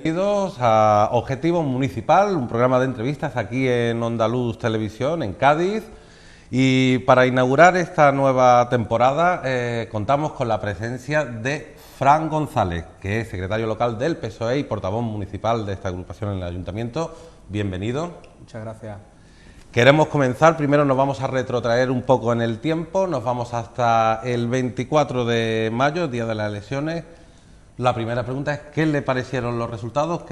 Bienvenidos a Objetivo Municipal, un programa de entrevistas aquí en Onda Luz Televisión, en Cádiz. Y para inaugurar esta nueva temporada contamos con la presencia de Fran González, que es secretario local del PSOE y portavoz municipal de esta agrupación en el Ayuntamiento. Bienvenido. Muchas gracias. Queremos comenzar, primero nos vamos a retrotraer un poco en el tiempo, nos vamos hasta el 24 de mayo, día de las elecciones. La primera pregunta es, ¿qué le parecieron los resultados?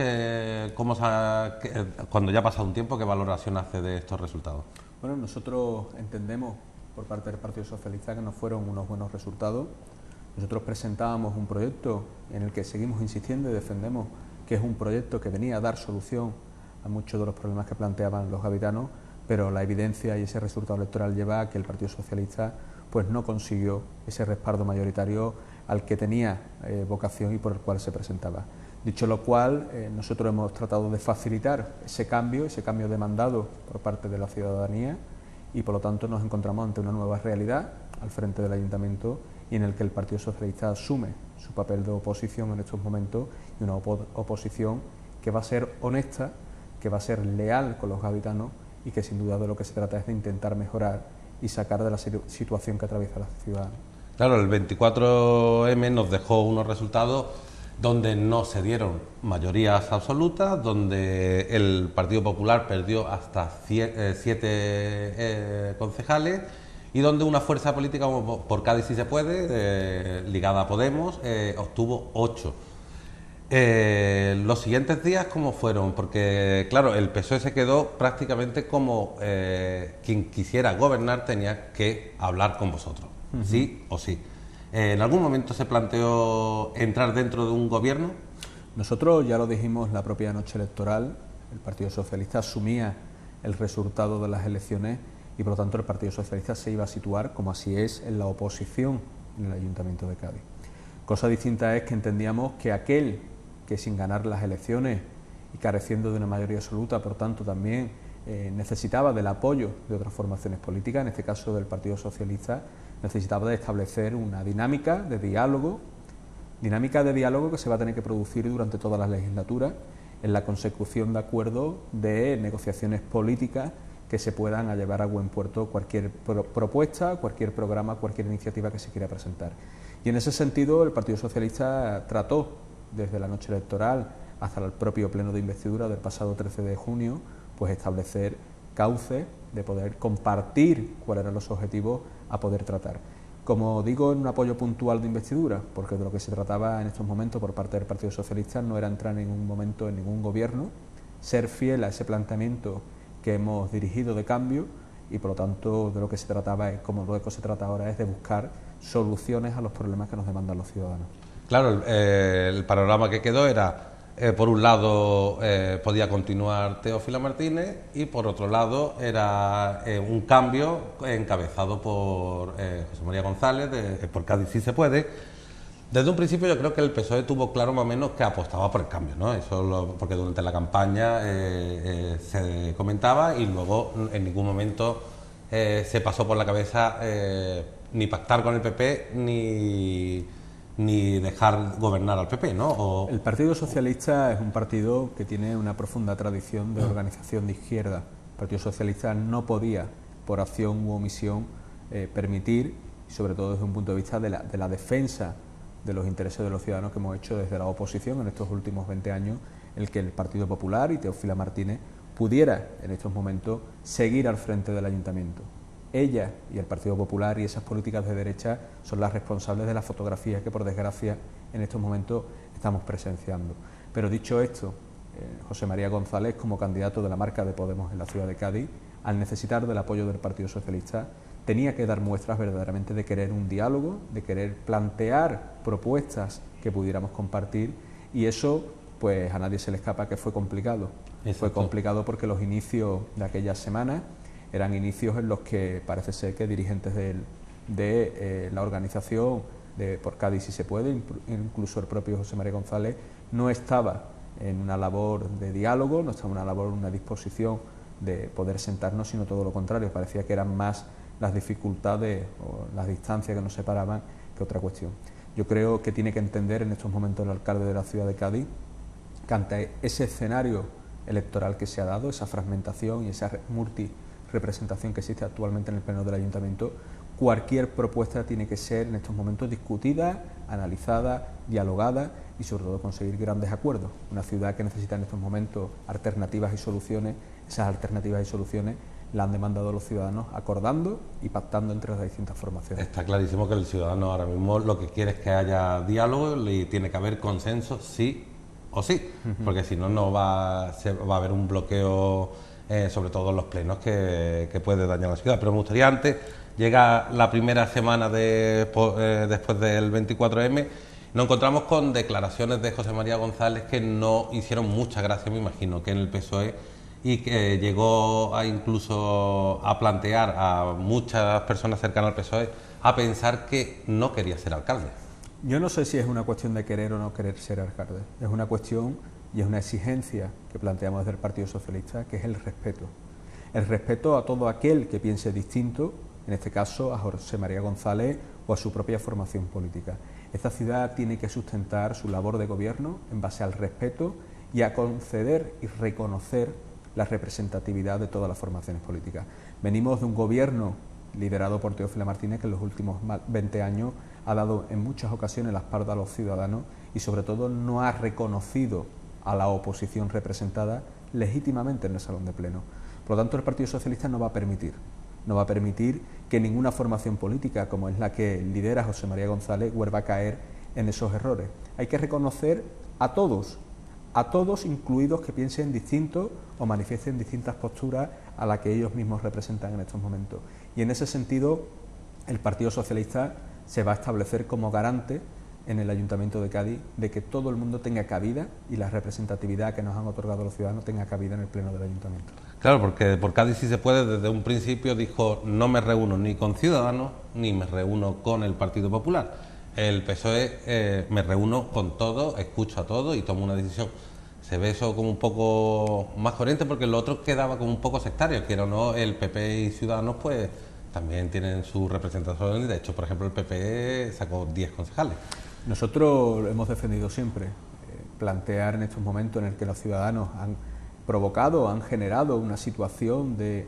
Cuando ya ha pasado un tiempo, ¿qué valoración hace de estos resultados? Bueno, nosotros entendemos por parte del Partido Socialista que no fueron unos buenos resultados. Nosotros presentábamos un proyecto en el que seguimos insistiendo y defendemos que es un proyecto que venía a dar solución a muchos de los problemas que planteaban los gaditanos, pero la evidencia y ese resultado electoral lleva a que el Partido Socialista pues no consiguió ese respaldo mayoritario al que tenía vocación y por el cual se presentaba. Dicho lo cual, nosotros hemos tratado de facilitar ese cambio demandado por parte de la ciudadanía y por lo tanto nos encontramos ante una nueva realidad al frente del Ayuntamiento y en el que el Partido Socialista asume su papel de oposición en estos momentos y una oposición que va a ser honesta, que va a ser leal con los gaditanos y que sin duda de lo que se trata es de intentar mejorar y sacar de la situación que atraviesa la ciudad. Claro, el 24M nos dejó unos resultados donde no se dieron mayorías absolutas, donde el Partido Popular perdió hasta 7 concejales y donde una fuerza política como Por Cádiz sí se puede, ligada a Podemos, obtuvo 8. Los siguientes días, ¿cómo fueron? Porque, claro, el PSOE se quedó prácticamente como quien quisiera gobernar tenía que hablar con vosotros, sí o sí. ¿En algún momento se planteó entrar dentro de un gobierno? Nosotros ya lo dijimos la propia noche electoral, el Partido Socialista asumía el resultado de las elecciones y por lo tanto el Partido Socialista se iba a situar, como así es, en la oposición en el Ayuntamiento de Cádiz. Cosa distinta es que entendíamos que aquel que sin ganar las elecciones y careciendo de una mayoría absoluta, por tanto también necesitaba del apoyo de otras formaciones políticas, en este caso del Partido Socialista, necesitaba de establecer una dinámica de diálogo que se va a tener que producir durante todas las legislaturas en la consecución de acuerdos de negociaciones políticas que se puedan llevar a buen puerto cualquier propuesta, cualquier programa, cualquier iniciativa que se quiera presentar. Y en ese sentido el Partido Socialista trató, desde la noche electoral hasta el propio pleno de investidura del pasado 13 de junio, pues establecer cauces de poder compartir cuáles eran los objetivos a poder tratar. Como digo, en un apoyo puntual de investidura, porque de lo que se trataba en estos momentos por parte del Partido Socialista no era entrar en ningún momento en ningún gobierno, ser fiel a ese planteamiento que hemos dirigido de cambio y por lo tanto de lo que se trataba, como lo que se trata ahora es de buscar soluciones a los problemas que nos demandan los ciudadanos. Claro, el panorama que quedó era, por un lado podía continuar Teófilo Martínez y por otro lado era un cambio encabezado por José María González, por Cádiz sí se puede. Desde un principio yo creo que el PSOE tuvo claro más o menos que apostaba por el cambio, ¿no? Porque durante la campaña se comentaba y luego en ningún momento se pasó por la cabeza ni pactar con el PP ni dejar gobernar al PP, ¿no? El Partido Socialista es un partido que tiene una profunda tradición de organización de izquierda. El Partido Socialista no podía, por acción u omisión, permitir, y sobre todo desde un punto de vista de la defensa de los intereses de los ciudadanos que hemos hecho desde la oposición en estos últimos 20 años, el que el Partido Popular y Teófila Martínez pudiera en estos momentos seguir al frente del Ayuntamiento. Ella y el Partido Popular y esas políticas de derecha son las responsables de la fotografía que por desgracia en estos momentos estamos presenciando. Pero dicho esto, José María González como candidato de la marca de Podemos en la ciudad de Cádiz, al necesitar del apoyo del Partido Socialista, tenía que dar muestras verdaderamente de querer un diálogo, de querer plantear propuestas que pudiéramos compartir y eso pues a nadie se le escapa que fue complicado. Exacto. Fue complicado porque los inicios de aquellas semanas eran inicios en los que parece ser que dirigentes de la organización de Por Cádiz si se puede, incluso el propio José María González, no estaba en una labor de diálogo, no estaba en una disposición de poder sentarnos, sino todo lo contrario, parecía que eran más las dificultades o las distancias que nos separaban que otra cuestión. Yo creo que tiene que entender en estos momentos el alcalde de la ciudad de Cádiz que ante ese escenario electoral que se ha dado, esa fragmentación y esa multirepresentación que existe actualmente en el Pleno del Ayuntamiento, cualquier propuesta tiene que ser en estos momentos discutida, analizada, dialogada y sobre todo conseguir grandes acuerdos. Una ciudad que necesita en estos momentos alternativas y soluciones, esas alternativas y soluciones las han demandado los ciudadanos acordando y pactando entre las distintas formaciones. Está clarísimo que el ciudadano ahora mismo lo que quiere es que haya diálogo y tiene que haber consenso sí o sí, porque si no, va a haber un bloqueo, sobre todo en los plenos, que puede dañar a la ciudad. Pero me gustaría antes, llega la primera semana después del 24M, nos encontramos con declaraciones de José María González que no hicieron mucha gracia, me imagino, que en el PSOE, y que llegó incluso a plantear a muchas personas cercanas al PSOE a pensar que no quería ser alcalde. Yo no sé si es una cuestión de querer o no querer ser alcalde, es una cuestión y es una exigencia que planteamos desde el Partido Socialista, que es el respeto. El respeto a todo aquel que piense distinto, en este caso a José María González o a su propia formación política. Esta ciudad tiene que sustentar su labor de gobierno en base al respeto y a conceder y reconocer la representatividad de todas las formaciones políticas. Venimos de un gobierno liderado por Teófilo Martínez, que en los últimos 20 años ha dado en muchas ocasiones la espalda a los ciudadanos y sobre todo no ha reconocido a la oposición representada legítimamente en el Salón de Pleno. Por lo tanto, el Partido Socialista no va a permitir que ninguna formación política, como es la que lidera José María González, vuelva a caer en esos errores. Hay que reconocer a todos incluidos que piensen distinto o manifiesten distintas posturas a las que ellos mismos representan en estos momentos. Y en ese sentido, el Partido Socialista se va a establecer como garante en el Ayuntamiento de Cádiz de que todo el mundo tenga cabida y la representatividad que nos han otorgado los ciudadanos tenga cabida en el Pleno del Ayuntamiento. Claro, porque por Cádiz sí se puede, desde un principio dijo: no me reúno ni con Ciudadanos ni me reúno con el Partido Popular. El PSOE me reúno con todo, escucho a todo y tomo una decisión. Se ve eso como un poco más coherente, porque lo otro quedaba como un poco sectario, que o no, el PP y Ciudadanos pues también tienen su representación, y de hecho, por ejemplo, el PP sacó 10 concejales. Nosotros lo hemos defendido siempre, plantear en estos momentos en el que los ciudadanos han provocado, han generado una situación de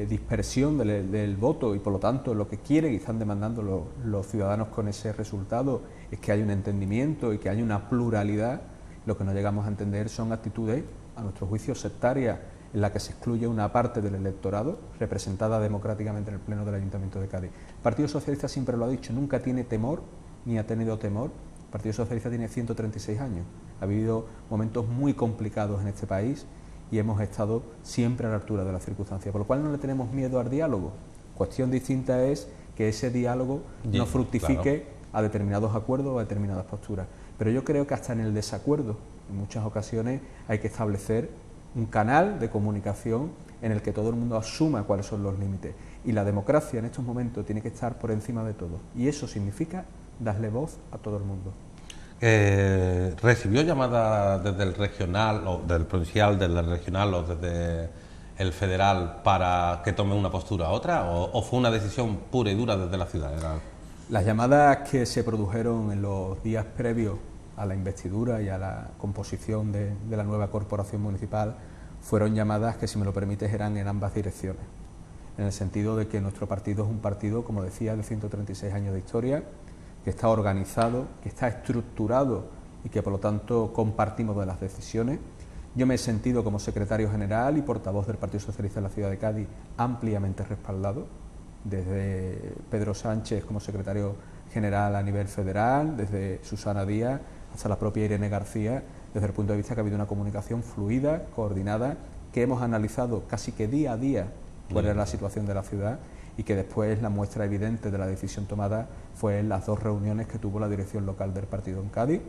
dispersión del voto y por lo tanto lo que quieren y están demandando los ciudadanos con ese resultado es que haya un entendimiento y que haya una pluralidad. Lo que no llegamos a entender son actitudes, a nuestro juicio, sectarias, en la que se excluye una parte del electorado representada democráticamente en el Pleno del Ayuntamiento de Cádiz. El Partido Socialista siempre lo ha dicho, nunca tiene temor ni ha tenido temor. El Partido Socialista tiene 136 años, ha habido momentos muy complicados en este país y hemos estado siempre a la altura de las circunstancias, por lo cual no le tenemos miedo al diálogo. Cuestión distinta es que ese diálogo no fructifique, claro, a determinados acuerdos o a determinadas posturas. Pero yo creo que hasta en el desacuerdo, en muchas ocasiones, hay que establecer un canal de comunicación en el que todo el mundo asuma cuáles son los límites. Y la democracia en estos momentos tiene que estar por encima de todo. Y eso significa darle voz a todo el mundo. ¿Recibió llamadas desde el regional, o del provincial, desde el regional o desde el federal para que tome una postura a otra? ¿O fue una decisión pura y dura desde la ciudad? Las llamadas que se produjeron en los días previos a la investidura y a la composición de la nueva corporación municipal fueron llamadas que, si me lo permites, eran en ambas direcciones. En el sentido de que nuestro partido es un partido, como decía, de 136 años de historia, que está organizado, que está estructurado y que por lo tanto compartimos de las decisiones. Yo me he sentido como secretario general y portavoz del Partido Socialista en la ciudad de Cádiz ampliamente respaldado, desde Pedro Sánchez como secretario general a nivel federal, desde Susana Díaz hasta la propia Irene García, desde el punto de vista que ha habido una comunicación fluida, coordinada, que hemos analizado casi que día a día cuál era la situación de la ciudad y que después la muestra evidente de la decisión tomada fue en las 2 reuniones que tuvo la dirección local del partido en Cádiz,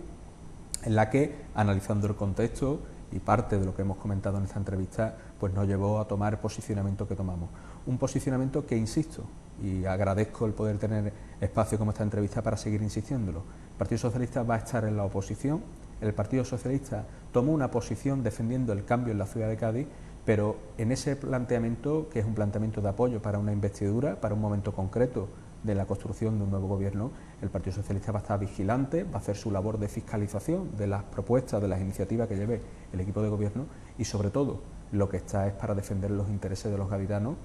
en la que, analizando el contexto y parte de lo que hemos comentado en esta entrevista, pues nos llevó a tomar el posicionamiento que tomamos. Un posicionamiento que, insisto, y agradezco el poder tener espacio como esta entrevista para seguir insistiéndolo. El Partido Socialista va a estar en la oposición, el Partido Socialista tomó una posición defendiendo el cambio en la ciudad de Cádiz, pero en ese planteamiento, que es un planteamiento de apoyo para una investidura, para un momento concreto de la construcción de un nuevo gobierno, el Partido Socialista va a estar vigilante, va a hacer su labor de fiscalización de las propuestas, de las iniciativas que lleve el equipo de gobierno y, sobre todo, lo que está es para defender los intereses de los gaditanos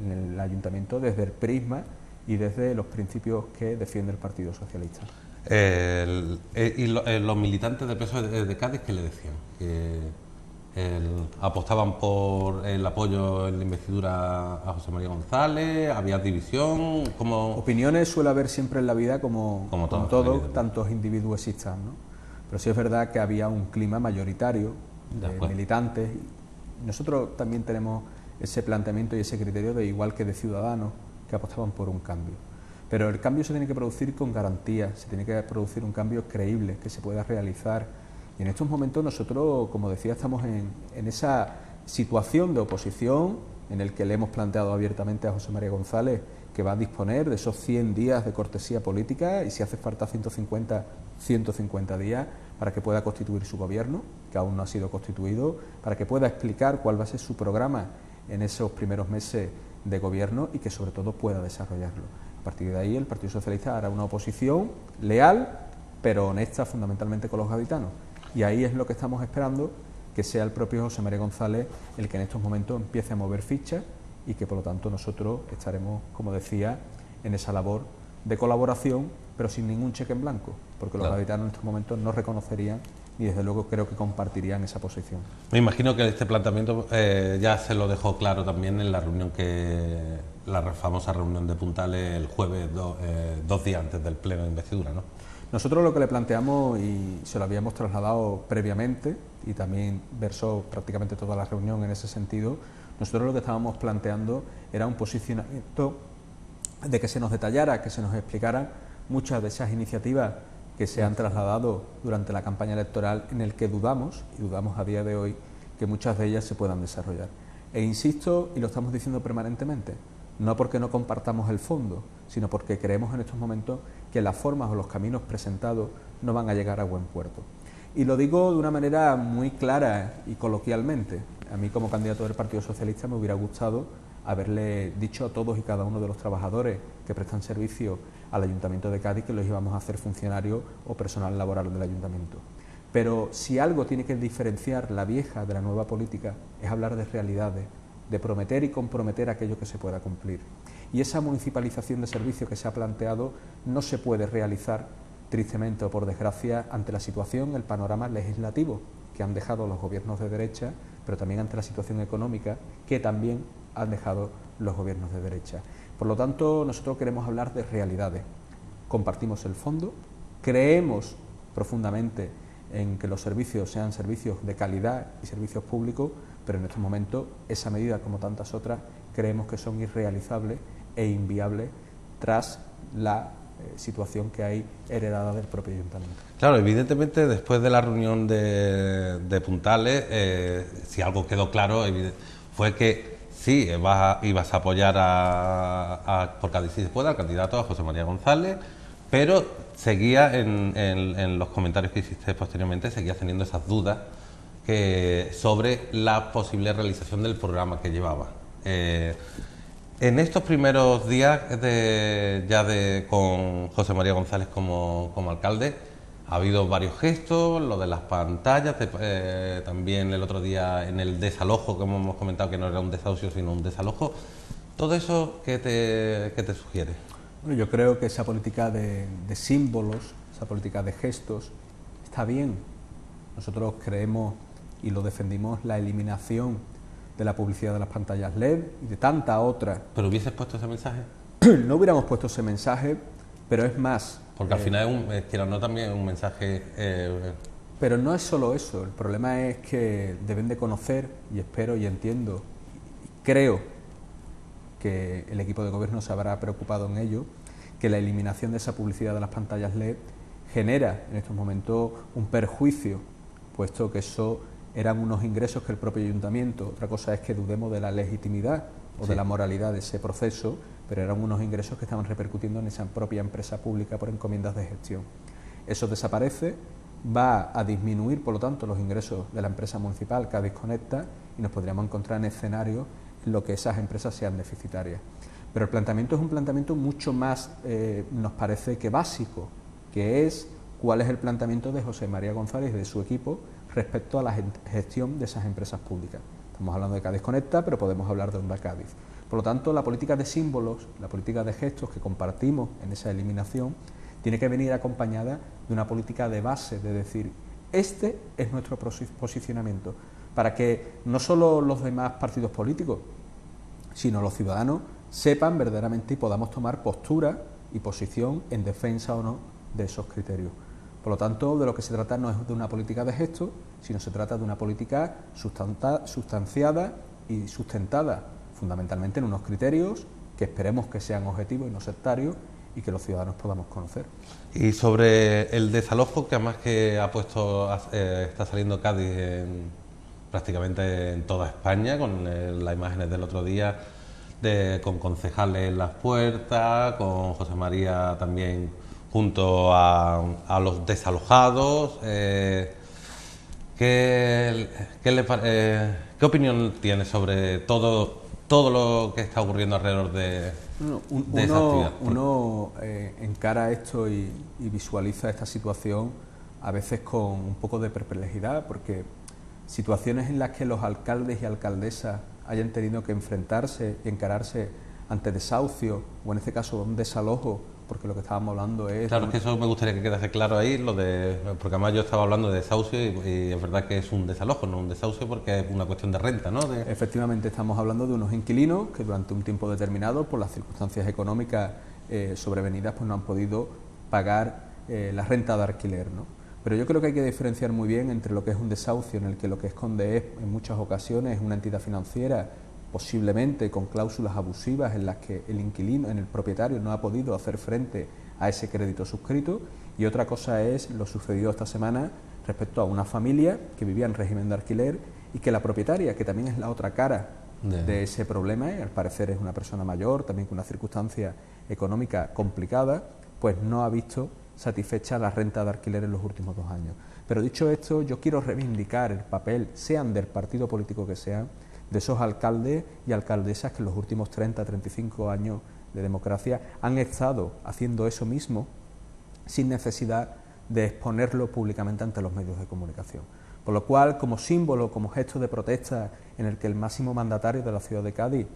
en el ayuntamiento desde el prisma y desde los principios que defiende el Partido Socialista. Los militantes del PSOE de Cádiz, ¿qué le decían? Que apostaban por el apoyo en la investidura a José María González, había división, ¿cómo? Opiniones suele haber siempre en la vida como todo, tantos individuos existan, ¿no? Pero sí es verdad que había un clima mayoritario de militantes. Nosotros también tenemos ese planteamiento y ese criterio de igual que de ciudadanos que apostaban por un cambio. Pero el cambio se tiene que producir con garantías, se tiene que producir un cambio creíble, que se pueda realizar. Y en estos momentos nosotros, como decía, estamos en esa situación de oposición en el que le hemos planteado abiertamente a José María González que va a disponer de esos 100 días de cortesía política y si hace falta 150 días para que pueda constituir su gobierno, que aún no ha sido constituido, para que pueda explicar cuál va a ser su programa en esos primeros meses de gobierno y que sobre todo pueda desarrollarlo. A partir de ahí el Partido Socialista hará una oposición leal pero honesta fundamentalmente con los gaditanos y ahí es lo que estamos esperando, que sea el propio José María González el que en estos momentos empiece a mover fichas y que por lo tanto nosotros estaremos, como decía, en esa labor de colaboración pero sin ningún cheque en blanco, porque los gaditanos en estos momentos no reconocerían y desde luego creo que compartirían esa posición. Me imagino que este planteamiento ya se lo dejó claro también en la reunión la famosa reunión de Puntales el jueves, 2 días antes del pleno de investidura, ¿no? Nosotros lo que le planteamos, y se lo habíamos trasladado previamente, y también versó prácticamente toda la reunión en ese sentido, nosotros lo que estábamos planteando era un posicionamiento de que se nos detallara, que se nos explicaran muchas de esas iniciativas que se han trasladado durante la campaña electoral en el que dudamos, y dudamos a día de hoy, que muchas de ellas se puedan desarrollar. E insisto, y lo estamos diciendo permanentemente, no porque no compartamos el fondo, sino porque creemos en estos momentos que las formas o los caminos presentados no van a llegar a buen puerto. Y lo digo de una manera muy clara y coloquialmente. A mí como candidato del Partido Socialista me hubiera gustado haberle dicho a todos y cada uno de los trabajadores que prestan servicio al Ayuntamiento de Cádiz que los íbamos a hacer funcionarios o personal laboral del Ayuntamiento. Pero si algo tiene que diferenciar la vieja de la nueva política es hablar de realidades, de prometer y comprometer aquello que se pueda cumplir. Y esa municipalización de servicios que se ha planteado no se puede realizar, tristemente o por desgracia, ante la situación, el panorama legislativo que han dejado los gobiernos de derecha, pero también ante la situación económica que también han dejado los gobiernos de derecha. Por lo tanto, nosotros queremos hablar de realidades. Compartimos el fondo, creemos profundamente en que los servicios sean servicios de calidad y servicios públicos, pero en estos momentos esa medida, como tantas otras, creemos que son irrealizables e inviables tras la situación que hay heredada del propio ayuntamiento. Claro, evidentemente después de la reunión de Puntales, si algo quedó claro, fue que sí, ibas a apoyar por Cádiz si se puede al candidato, a José María González, pero seguía en los comentarios que hiciste posteriormente, seguías teniendo esas dudas sobre la posible realización del programa que llevaba. En estos primeros días con José María González como alcalde, ha habido varios gestos, lo de las pantallas, también el otro día en el desalojo, como hemos comentado que no era un desahucio sino un desalojo. ¿Todo eso qué te sugiere? Bueno, yo creo que esa política de símbolos, esa política de gestos, está bien. Nosotros creemos y lo defendimos la eliminación de la publicidad de las pantallas LED y de tanta otra. ¿Pero hubieses puesto ese mensaje? No hubiéramos puesto ese mensaje, pero es más. Porque al final también es un mensaje... Pero no es solo eso, el problema es que deben de conocer, y espero y entiendo, y creo que el equipo de gobierno se habrá preocupado en ello, que la eliminación de esa publicidad de las pantallas LED genera en estos momentos un perjuicio, puesto que eso eran unos ingresos que el propio ayuntamiento, otra cosa es que dudemos de la legitimidad o de la moralidad de ese proceso, pero eran unos ingresos que estaban repercutiendo en esa propia empresa pública por encomiendas de gestión. Eso desaparece, va a disminuir por lo tanto los ingresos de la empresa municipal Cádiz Conecta y nos podríamos encontrar en escenarios en los que esas empresas sean deficitarias. Pero el planteamiento es un planteamiento mucho más, nos parece que básico, que es cuál es el planteamiento de José María González y de su equipo respecto a la gestión de esas empresas públicas. Estamos hablando de Cádiz Conecta, pero podemos hablar de Onda Cádiz. Por lo tanto, la política de símbolos, la política de gestos que compartimos en esa eliminación, tiene que venir acompañada de una política de base, de decir, este es nuestro posicionamiento, para que no solo los demás partidos políticos, sino los ciudadanos sepan verdaderamente y podamos tomar postura y posición en defensa o no de esos criterios. Por lo tanto, de lo que se trata no es de una política de gestos, sino se trata de una política sustanciada y sustentada fundamentalmente en unos criterios que esperemos que sean objetivos y no sectarios y que los ciudadanos podamos conocer. Y sobre el desalojo, que además que ha puesto, está saliendo Cádiz prácticamente en toda España, con las imágenes del otro día, con concejales en las puertas, con José María también junto a los desalojados. ¿Qué opinión tiene sobre todo lo que está ocurriendo alrededor de esa actividad? Uno encara esto y visualiza esta situación a veces con un poco de perplejidad, porque situaciones en las que los alcaldes y alcaldesas hayan tenido que enfrentarse y encararse ante desahucio, o en este caso un desalojo, porque lo que estábamos hablando es... Claro, es que eso me gustaría que quedase claro ahí, porque además yo estaba hablando de desahucio y es verdad que es un desalojo, no un desahucio, porque es una cuestión de renta, ¿no? Efectivamente, estamos hablando de unos inquilinos que durante un tiempo determinado, por las circunstancias económicas sobrevenidas, pues no han podido pagar la renta de alquiler, ¿no? Pero yo creo que hay que diferenciar muy bien entre lo que es un desahucio, en el que lo que esconde es, en muchas ocasiones, una entidad financiera, posiblemente con cláusulas abusivas en las que el inquilino, el propietario, no ha podido hacer frente a ese crédito suscrito, y otra cosa es lo sucedido esta semana respecto a una familia que vivía en régimen de alquiler y que la propietaria, que también es la otra cara de ese problema, y al parecer es una persona mayor, también con una circunstancia económica complicada, pues no ha visto satisfecha la renta de alquiler en los últimos 2 años. Pero dicho esto, yo quiero reivindicar el papel, sean del partido político que sean, de esos alcaldes y alcaldesas que en los últimos 30, 35 años de democracia han estado haciendo eso mismo sin necesidad de exponerlo públicamente ante los medios de comunicación. Por lo cual, como símbolo, como gesto de protesta en el que el máximo mandatario de la ciudad de Cádiz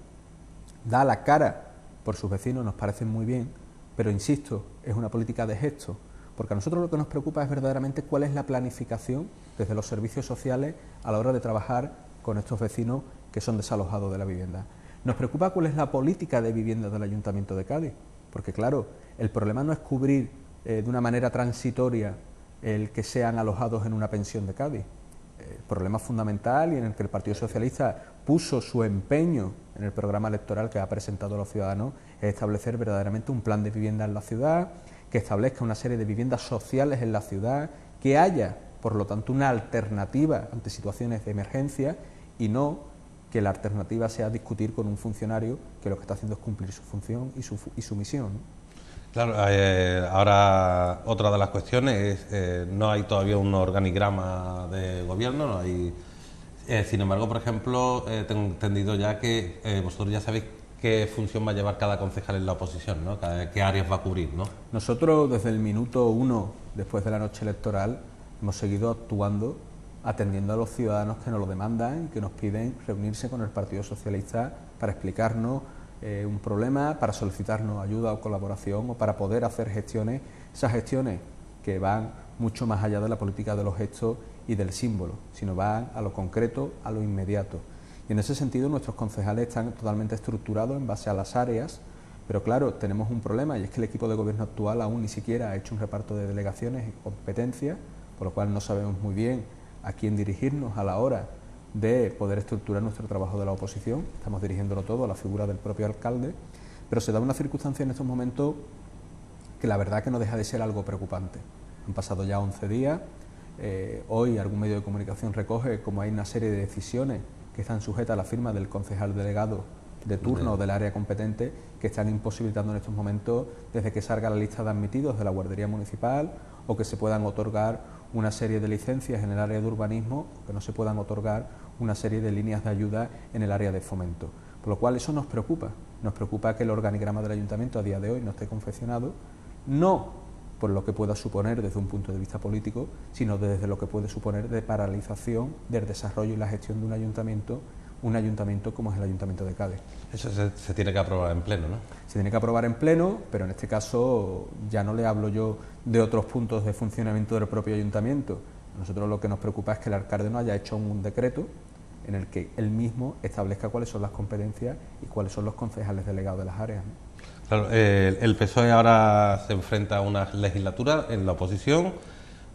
da la cara por sus vecinos, nos parece muy bien, pero insisto, es una política de gesto, porque a nosotros lo que nos preocupa es verdaderamente cuál es la planificación desde los servicios sociales a la hora de trabajar con estos vecinos que son desalojados de la vivienda. Nos preocupa cuál es la política de vivienda del Ayuntamiento de Cádiz, porque claro, el problema no es cubrir de una manera transitoria el que sean alojados en una pensión de Cádiz. El problema fundamental y en el que el Partido Socialista puso su empeño en el programa electoral que ha presentado a los ciudadanos es establecer verdaderamente un plan de vivienda en la ciudad, que establezca una serie de viviendas sociales en la ciudad, que haya, por lo tanto, una alternativa ante situaciones de emergencia y no que la alternativa sea discutir con un funcionario que lo que está haciendo es cumplir su función y su misión, ¿no? Claro, ahora otra de las cuestiones es, no hay todavía un organigrama de gobierno, no hay, sin embargo, por ejemplo, tengo entendido ya que vosotros ya sabéis qué función va a llevar cada concejal en la oposición, ¿no? Qué áreas va a cubrir, ¿no? Nosotros desde el minuto 1, después de la noche electoral, hemos seguido actuando, atendiendo a los ciudadanos que nos lo demandan y que nos piden reunirse con el Partido Socialista para explicarnos un problema, para solicitarnos ayuda o colaboración o para poder hacer gestiones, esas gestiones que van mucho más allá de la política de los gestos y del símbolo, sino van a lo concreto, a lo inmediato. Y en ese sentido nuestros concejales están totalmente estructurados en base a las áreas, pero claro, tenemos un problema y es que el equipo de gobierno actual aún ni siquiera ha hecho un reparto de delegaciones y competencias, por lo cual no sabemos muy bien a quién dirigirnos a la hora de poder estructurar nuestro trabajo de la oposición. Estamos dirigiéndolo todo a la figura del propio alcalde, pero se da una circunstancia en estos momentos que la verdad que no deja de ser algo preocupante. Han pasado ya 11 días, hoy algún medio de comunicación recoge como hay una serie de decisiones que están sujetas a la firma del concejal delegado de turno o del área competente que están imposibilitando en estos momentos desde que salga la lista de admitidos de la guardería municipal o que se puedan otorgar una serie de licencias en el área de urbanismo, que no se puedan otorgar una serie de líneas de ayuda en el área de fomento. Por lo cual eso nos preocupa. Nos preocupa que el organigrama del ayuntamiento a día de hoy no esté confeccionado, no por lo que pueda suponer desde un punto de vista político, sino desde lo que puede suponer de paralización del desarrollo y la gestión de un ayuntamiento como es el Ayuntamiento de Cádiz. Eso se tiene que aprobar en pleno, ¿no? Se tiene que aprobar en pleno, pero en este caso ya no le hablo yo de otros puntos de funcionamiento del propio ayuntamiento. A nosotros lo que nos preocupa es que el alcalde no haya hecho un decreto en el que él mismo establezca cuáles son las competencias y cuáles son los concejales delegados de las áreas, ¿no? Claro, el PSOE ahora se enfrenta a una legislatura en la oposición,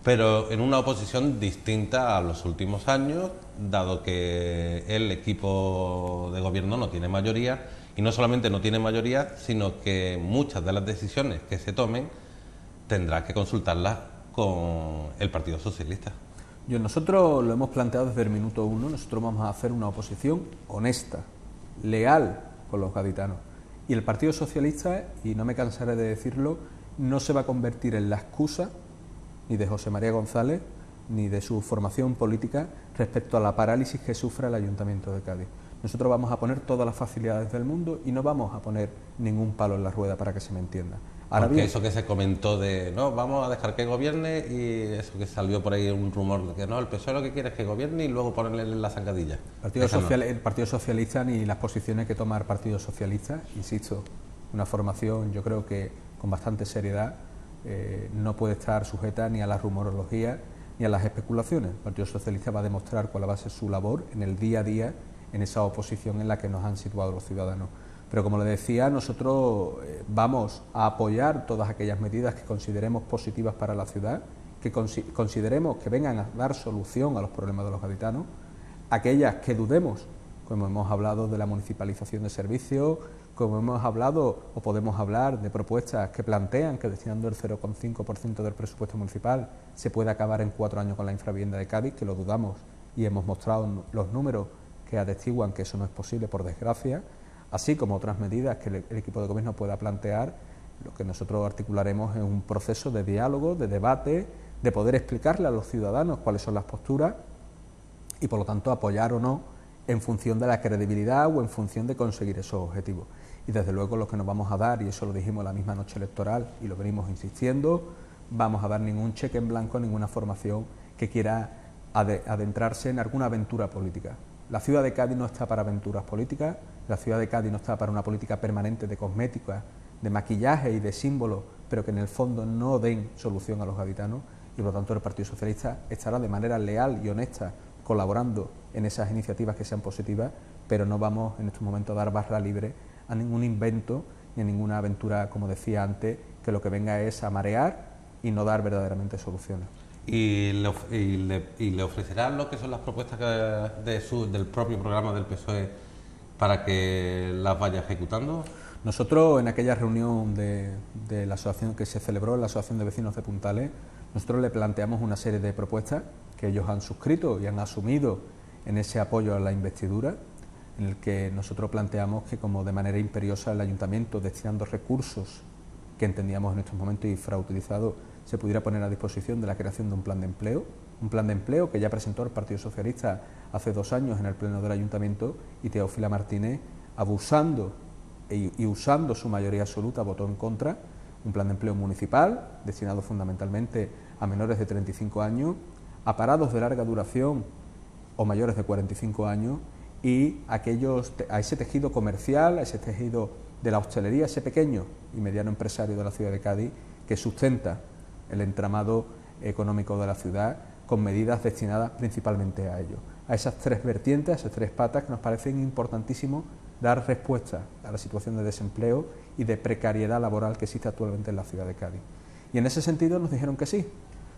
pero en una oposición distinta a los últimos años, dado que el equipo de gobierno no tiene mayoría, y no solamente no tiene mayoría, sino que muchas de las decisiones que se tomen tendrá que consultarlas con el Partido Socialista. Nosotros lo hemos planteado desde el minuto uno. Nosotros vamos a hacer una oposición honesta, leal con los gaditanos. Y el Partido Socialista, y no me cansaré de decirlo, no se va a convertir en la excusa ni de José María González ni de su formación política respecto a la parálisis que sufre el Ayuntamiento de Cádiz. Nosotros vamos a poner todas las facilidades del mundo y no vamos a poner ningún palo en la rueda, para que se me entienda. Ahora bien, eso que se comentó de no, vamos a dejar que gobierne, y eso que salió por ahí un rumor de que no, el PSOE lo que quiere es que gobierne y luego ponerle la zancadilla. El Partido Socialista ni las posiciones que toma el Partido Socialista, insisto, una formación yo creo que con bastante seriedad, no puede estar sujeta ni a la rumorología ni a las especulaciones. El Partido Socialista va a demostrar cuál va a ser su labor en el día a día, en esa oposición en la que nos han situado los ciudadanos. Pero como le decía, nosotros vamos a apoyar todas aquellas medidas que consideremos positivas para la ciudad, que consideremos que vengan a dar solución a los problemas de los gaditanos, aquellas que dudemos, como hemos hablado de la municipalización de servicios, como hemos hablado o podemos hablar de propuestas que plantean que destinando el 0,5% del presupuesto municipal se puede acabar en 4 años con la infravivienda de Cádiz, que lo dudamos y hemos mostrado los números que atestiguan que eso no es posible, por desgracia, así como otras medidas que el equipo de gobierno pueda plantear. Lo que nosotros articularemos es un proceso de diálogo, de debate, de poder explicarle a los ciudadanos cuáles son las posturas y, por lo tanto, apoyar o no en función de la credibilidad o en función de conseguir esos objetivos. Y, desde luego, lo que nos vamos a dar, y eso lo dijimos la misma noche electoral y lo venimos insistiendo, vamos a dar ningún cheque en blanco a ninguna formación que quiera adentrarse en alguna aventura política. La ciudad de Cádiz no está para aventuras políticas, la ciudad de Cádiz no está para una política permanente de cosmética, de maquillaje y de símbolos, pero que en el fondo no den solución a los gaditanos, y por lo tanto el Partido Socialista estará de manera leal y honesta colaborando en esas iniciativas que sean positivas, pero no vamos en estos momentos a dar barra libre a ningún invento ni a ninguna aventura, como decía antes, que lo que venga es a marear y no dar verdaderamente soluciones. ¿Y le ofrecerán lo que son las propuestas del propio programa del PSOE para que las vaya ejecutando? Nosotros, en aquella reunión de la asociación que se celebró en la Asociación de Vecinos de Puntales, nosotros le planteamos una serie de propuestas que ellos han suscrito y han asumido en ese apoyo a la investidura, en el que nosotros planteamos que, como de manera imperiosa el Ayuntamiento, destinando recursos que entendíamos en estos momentos infrautilizados, se pudiera poner a disposición de la creación de un plan de empleo que ya presentó el Partido Socialista hace 2 años en el Pleno del Ayuntamiento, y Teófila Martínez, abusando y usando su mayoría absoluta, votó en contra. Un plan de empleo municipal destinado fundamentalmente a menores de 35 años, a parados de larga duración o mayores de 45 años, y a ese tejido comercial, a ese tejido de la hostelería, ese pequeño y mediano empresario de la ciudad de Cádiz que sustenta el entramado económico de la ciudad, con medidas destinadas principalmente a ello. A esas 3 vertientes, a esas 3 patas que nos parecen importantísimo dar respuesta a la situación de desempleo y de precariedad laboral que existe actualmente en la ciudad de Cádiz. Y en ese sentido nos dijeron que sí,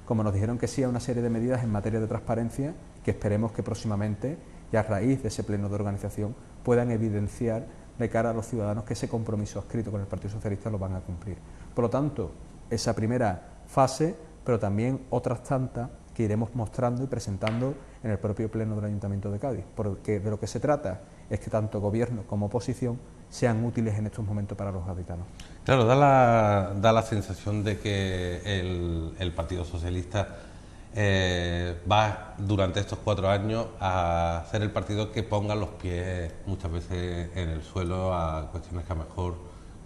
como nos dijeron que sí a una serie de medidas en materia de transparencia que esperemos que próximamente, y a raíz de ese pleno de organización, puedan evidenciar de cara a los ciudadanos que ese compromiso adscrito con el Partido Socialista lo van a cumplir. Por lo tanto, esa primera fase, pero también otras tantas que iremos mostrando y presentando en el propio Pleno del Ayuntamiento de Cádiz, porque de lo que se trata es que tanto Gobierno como oposición sean útiles en estos momentos para los gaditanos. Claro, da la sensación de que el Partido Socialista va durante estos 4 años a ser el partido que ponga los pies muchas veces en el suelo a cuestiones que a lo mejor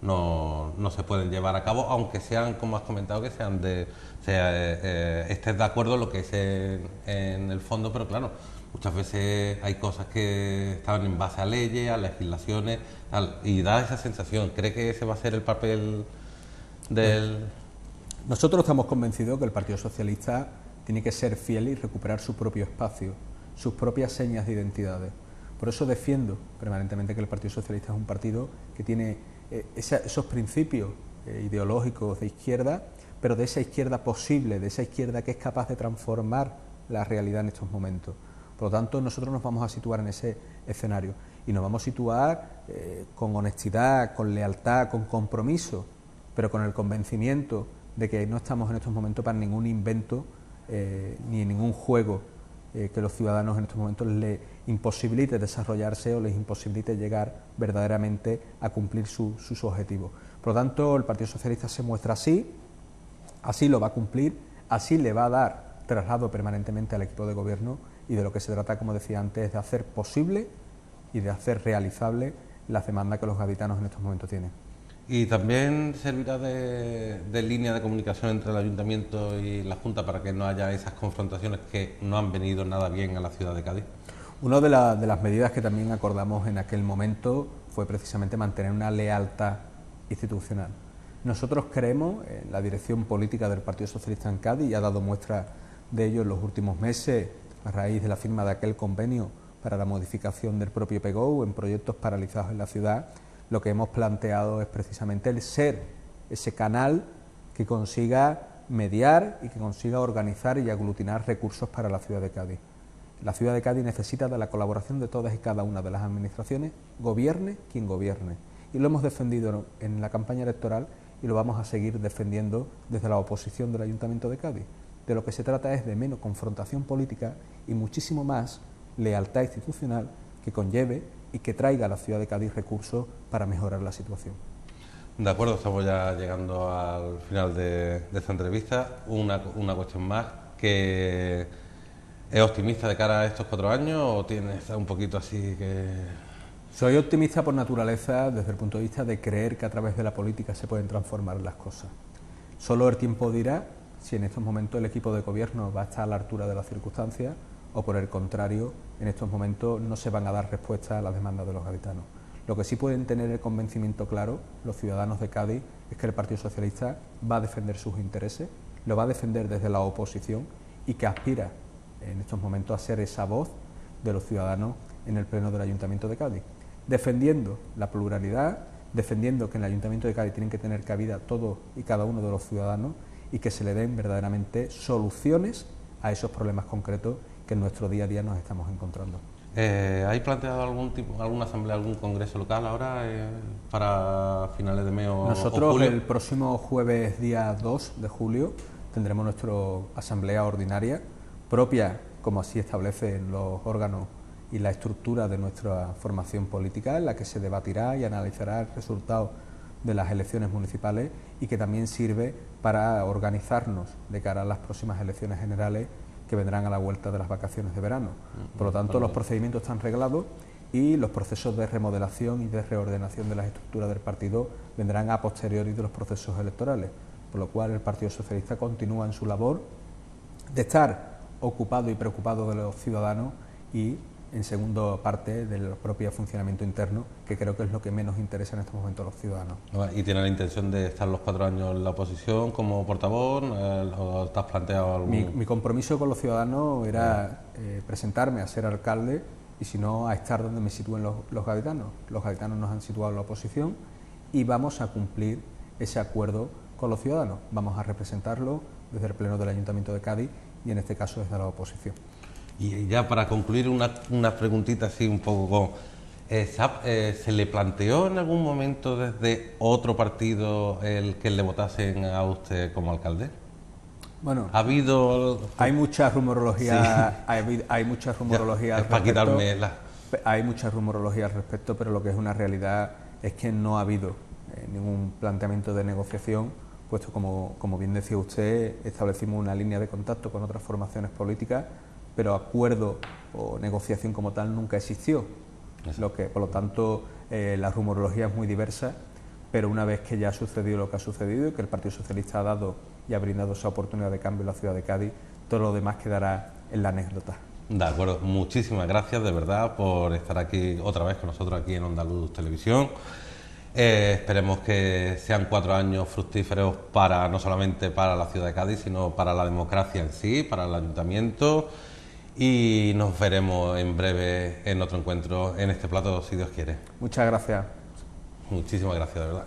no se pueden llevar a cabo, aunque sean, como has comentado, que sean estés de acuerdo en lo que es en el fondo, pero claro, muchas veces hay cosas que están en base a leyes, a legislaciones, y da esa sensación. ¿Cree que ese va a ser el papel del...? Nosotros estamos convencidos que el Partido Socialista tiene que ser fiel y recuperar su propio espacio, sus propias señas de identidades. Por eso defiendo permanentemente que el Partido Socialista es un partido que tiene esos principios ideológicos de izquierda, pero de esa izquierda posible, de esa izquierda que es capaz de transformar la realidad en estos momentos. Por lo tanto, nosotros nos vamos a situar en ese escenario y nos vamos a situar con honestidad, con lealtad, con compromiso, pero con el convencimiento de que no estamos en estos momentos para ningún invento ni en ningún juego que los ciudadanos en estos momentos les imposibilite desarrollarse o les imposibilite llegar verdaderamente a cumplir sus objetivos. Por lo tanto, el Partido Socialista se muestra así lo va a cumplir, así le va a dar traslado permanentemente al equipo de gobierno, y de lo que se trata, como decía antes, es de hacer posible y de hacer realizable las demandas que los gaditanos en estos momentos tienen. ¿Y también servirá de línea de comunicación entre el Ayuntamiento y la Junta para que no haya esas confrontaciones que no han venido nada bien a la ciudad de Cádiz? Una de las medidas que también acordamos en aquel momento fue precisamente mantener una lealtad institucional. Nosotros creemos en la dirección política del Partido Socialista en Cádiz, y ha dado muestra de ello en los últimos meses a raíz de la firma de aquel convenio para la modificación del propio PGO en proyectos paralizados en la ciudad. Lo que hemos planteado es precisamente el ser ese canal que consiga mediar y que consiga organizar y aglutinar recursos para la ciudad de Cádiz. La ciudad de Cádiz necesita de la colaboración de todas y cada una de las administraciones, gobierne quien gobierne. Y lo hemos defendido en la campaña electoral y lo vamos a seguir defendiendo desde la oposición del Ayuntamiento de Cádiz. De lo que se trata es de menos confrontación política y muchísimo más lealtad institucional que conlleve y que traiga a la ciudad de Cádiz recursos para mejorar la situación. De acuerdo, estamos ya llegando al final de esta entrevista. Una cuestión más, que ¿es optimista de cara a estos 4 años o tienes un poquito así que...? Soy optimista por naturaleza desde el punto de vista de creer que a través de la política se pueden transformar las cosas. Solo el tiempo dirá si en estos momentos el equipo de gobierno va a estar a la altura de las circunstancias o, por el contrario, en estos momentos no se van a dar respuestas a las demandas de los gaditanos. Lo que sí pueden tener el convencimiento claro los ciudadanos de Cádiz es que el Partido Socialista va a defender sus intereses, lo va a defender desde la oposición, y que aspira en estos momentos a ser esa voz de los ciudadanos en el Pleno del Ayuntamiento de Cádiz, defendiendo la pluralidad, defendiendo que en el Ayuntamiento de Cádiz tienen que tener cabida todos y cada uno de los ciudadanos y que se le den verdaderamente soluciones a esos problemas concretos que en nuestro día a día nos estamos encontrando. ¿Hay planteado alguna asamblea, algún congreso local ahora para finales de mes o Nosotros julio? el próximo jueves, día 2 de julio, tendremos nuestra asamblea ordinaria propia, como así establecen los órganos y la estructura de nuestra formación política, en la que se debatirá y analizará el resultado de las elecciones municipales, y que también sirve para organizarnos de cara a las próximas elecciones generales que vendrán a la vuelta de las vacaciones de verano. Por lo tanto, los procedimientos están reglados y los procesos de remodelación y de reordenación de las estructuras del partido vendrán a posteriori de los procesos electorales, por lo cual el Partido Socialista continúa en su labor de estar ocupado y preocupado de los ciudadanos y, en segunda parte, del propio funcionamiento interno, que creo que es lo que menos interesa en estos momentos a los ciudadanos. ¿Y tiene la intención de estar los 4 años en la oposición como portavoz? ¿O te has planteado algún...? Mi compromiso con los ciudadanos era presentarme a ser alcalde, y si no, a estar donde me sitúen los gaditanos. Los gaditanos nos han situado en la oposición y vamos a cumplir ese acuerdo con los ciudadanos. Vamos a representarlo desde el Pleno del Ayuntamiento de Cádiz y, en este caso, desde la oposición. Y ya para concluir, una preguntita así un poco... ¿se le planteó en algún momento desde otro partido el que le votasen a usted como alcalde? Bueno, ¿ha habido...? Hay mucha rumorología, sí. hay mucha rumorología al para respecto. Hay mucha rumorología al respecto, pero lo que es una realidad es que no ha habido ningún planteamiento de negociación supuesto, como bien decía usted, establecimos una línea de contacto con otras formaciones políticas, pero acuerdo o negociación como tal nunca existió. Por lo tanto, la rumorología es muy diversa, pero una vez que ya ha sucedido lo que ha sucedido y que el Partido Socialista ha dado y ha brindado esa oportunidad de cambio en la ciudad de Cádiz, todo lo demás quedará en la anécdota. De acuerdo, muchísimas gracias de verdad por estar aquí otra vez con nosotros aquí en Onda Luz Televisión. Esperemos que sean 4 años fructíferos para no solamente para la ciudad de Cádiz, sino para la democracia en sí, para el ayuntamiento, y nos veremos en breve en otro encuentro en este plato, si Dios quiere. Muchas gracias. Muchísimas gracias, de verdad.